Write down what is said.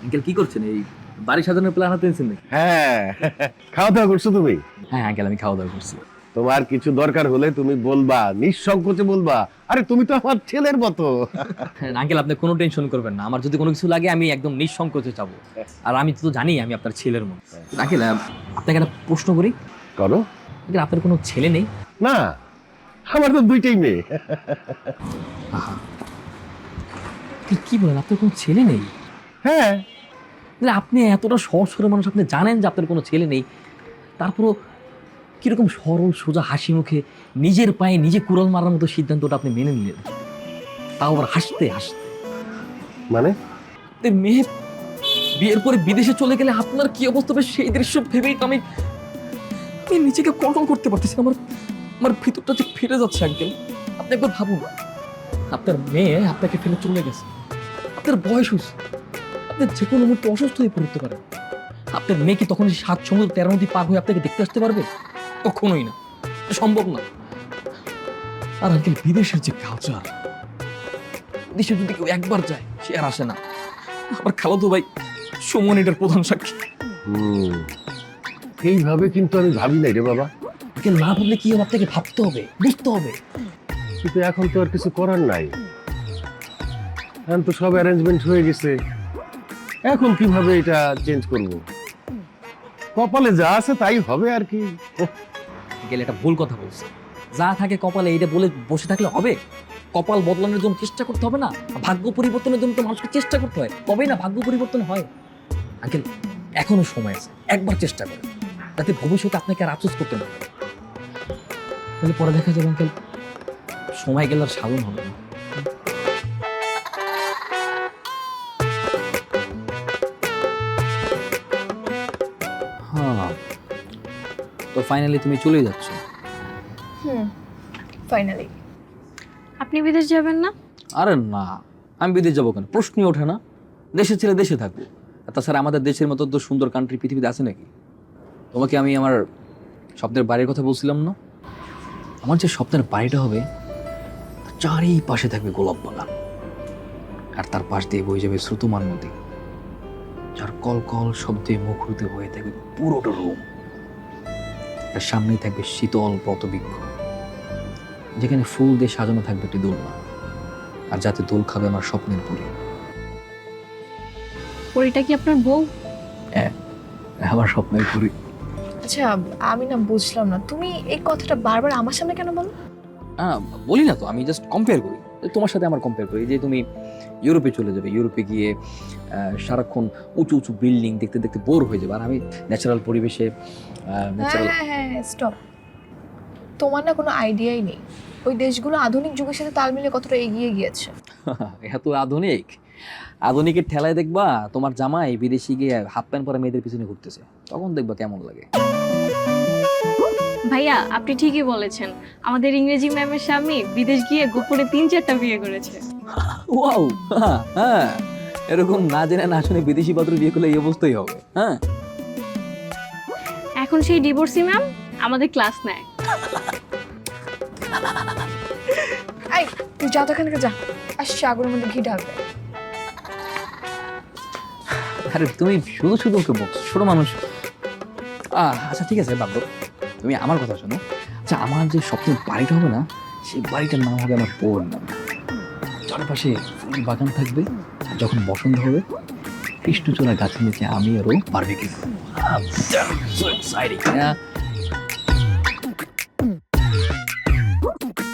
Uncle কি করছেন? এই বাড়ি সাজানোর প্ল্যান হাতে নাকি? হ্যাঁ, খাওয়া দাওয়া করছো তুমি? হ্যাঁ আঙ্কেল, আমি খাওয়া দাওয়া করছি। তোমার কিছু দরকার হলে তুমি বলবা, নিঃসংকোচে বলবা। আরে তুমি তো আমার ছেলের মতো। আঙ্কেল আপনি কোনো টেনশন করবেন না, আমার যদি কোনো কিছু লাগে আমি একদম নিঃসংকোচে যাবো। আর আমি তো জানি আমি আপনার ছেলের মতো। আঙ্কেল আপনাকে একটা প্রশ্ন করি, করো। আঙ্কেল আপনার কোনো ছেলে নেই? না, আমার তো দুইটাই মেয়ে। আপনি কি বলেন, আপনার কোনো ছেলে নেই? হ্যাঁ, তাহলে আপনি এতটা সহজ সরল মানুষ, আপনি জানেন যে আপনার কোনো ছেলে নেই, তারপরও কিরকম সরল সোজা হাসি মুখে নিজের পায়ে নিজে কুড়াল মারার মতো সিদ্ধান্তটা আপনি মেনে নিলেন, তাও আবার হাসতে হাসতে। মানে তো মেয়ে বিয়ের পরে বিদেশে চলে গেলে আপনার কি অবস্থা হবে সেই দৃশ্য ভেবেই তো আমি আমি নিজেকে কন্ট্রোল করতে পারতেছি না। আমার আমার ভিতরটা যে ফিরে যাচ্ছে আঙ্কেল। আপনি একবার ভাবুন, আপনার মেয়ে আপনাকে ফেলে চলে গেছে, আপনার বয়স হয়েছে, আপনি যে কোনো মুহূর্তে অসুস্থ হয়ে পড়তে পারেন। আপনার মেয়ে কি তখন 7 সমুদ্র 13 নদী পার হয়ে আপনাকে দেখতে আসতে পারবে? কখনোই না, এটা সম্ভব না। আর আঙ্কেল বিদেশের যে কালচার, দেশে যদি কেউ একবার যায় সে আর আসে না। আমার খালাতো ভাই সুমন এটার প্রধান সাক্ষী। এইভাবে কিন্তু আমি ভাবি নাই রে বাবা। আঙ্কেল না ভাবলে কি হবে, আপনাকে ভাবতে হবে, বুঝতে হবে। কিন্তু এখন তো আর কিছু করার নাই, এখন তো সব অ্যারেঞ্জমেন্ট হয়ে গেছে। এখন কিভাবে এটা চেঞ্জ করব? কপালে যা আছে তাই হবে আর কি। আঙ্কেল এটা ভুল কথা বলছে। যা থাকে কপালে এটা বলে বসে থাকলে হবে? কপাল বদলানোর জন্য চেষ্টা করতে হবে না? ভাগ্য পরিবর্তনের জন্য তো মানুষকে চেষ্টা করতে হয়, তবেই না ভাগ্য পরিবর্তন হয়। আঙ্কেল এখনো সময় আছে, একবার চেষ্টা করেন, যাতে ভবিষ্যতে আপনাকে আর আফসোস করতে না হয়। তাহলে পরে দেখা যাবে আঙ্কেল, সময় গেলে আর সাধন হবে না। হ্যাঁ, তো ফাইনালি তুমি চলে যাচ্ছ? ফাইনালি। আপনি বিদেশ যাবেন না? আরে না, আমি বিদেশ যাবো কেন, প্রশ্নই ওঠে না। দেশের ছেলে দেশে থাকবো। আর তাছাড়া আমাদের দেশের মতো তো সুন্দর কান্ট্রি পৃথিবীতে আছে নাকি? তোমাকে আমি আমার স্বপ্নের বাড়ির কথা বলছিলাম না? আমার যে স্বপ্নের বাড়িটা হবে, তার চারিপাশে থাকবে গোলাপ বাগান, আর তার পাশ দিয়ে বয়ে যাবে শ্রুতমান নদী, যার কল কল শব্দে মুখরিত হয়ে থাকবে পুরোটা রুম। তার সামনেই থাকবে শীতল পতবৃক্ষ, যেখানে ফুল দিয়ে সাজানো থাকবে একটি দোলনা, আর যাতে দোল খাবে আমার স্বপ্নের পরি। পরিটা কি আপনার বউ? হ্যাঁ, আমার স্বপ্নের পরি। আচ্ছা, আমি না বুঝলাম না, তুমি এই কথাটা বারবার আমার সামনে কেন বলো? বলি না তো, আমি জাস্ট কম্পেয়ার করি, তোমার সাথে আমার কম্পেয়ার করি। যে তুমি ইউরোপে চলে যাবে, ইউরোপে গিয়ে সারাক্ষণ উঁচু উঁচু বিল্ডিং দেখতে দেখতে বোর হয়ে যাবে, আর আমি ন্যাচারাল পরিবেশে ন্যাচারাল। হ্যাঁ, স্টপ। তোমার না কোনো আইডিয়াই নেই ওই দেশগুলো আধুনিক যুগের সাথে তাল মিলিয়ে কতটা এগিয়ে গিয়েছে। এত আধুনিক, আধুনিকের ঠেলায় দেখবা তোমার জামাই বিদেশি গিয়ে হাফ প্যান্ট পরে মেয়েদের পিছনে ঘুরতেছে, তখন দেখবা কেমন লাগে। ভাইয়া আপনি ঠিকই বলেছেন, আমাদের ইংরেজি ম্যামের স্বামী বিদেশ গিয়ে গোপনে 3-4টা বিয়ে করেছে। ওয়াও, হ্যাঁ, এরকম না জেনে না শুনে বিদেশি পাত্র বিয়ে করলে এই অবস্থাই হবে। হ্যাঁ, এখন সেই ডিভোর্সি ম্যাম আমাদের ক্লাস নেয়। এই তুই যা তো এখান থেকে যা, আসছে আগুনের মধ্যে ঘি ঢালবে। আরে তুমি শুধু শুধু ওকে বকছো, ছোট মানুষ। আচ্ছা ঠিক আছে, বাদ দাও, তুমি আমার কথা শোনো। আচ্ছা, আমার যে স্বপ্নের বাড়িটা হবে না, সেই বাড়িটার নাম হবে আমার বউর নাম। চারপাশে ফুল বাগান থাকবে, আর যখন বসন্ত হবে কৃষ্ণচূড়া গাছের নিচে আমি আরও বারবিকিউ করবো।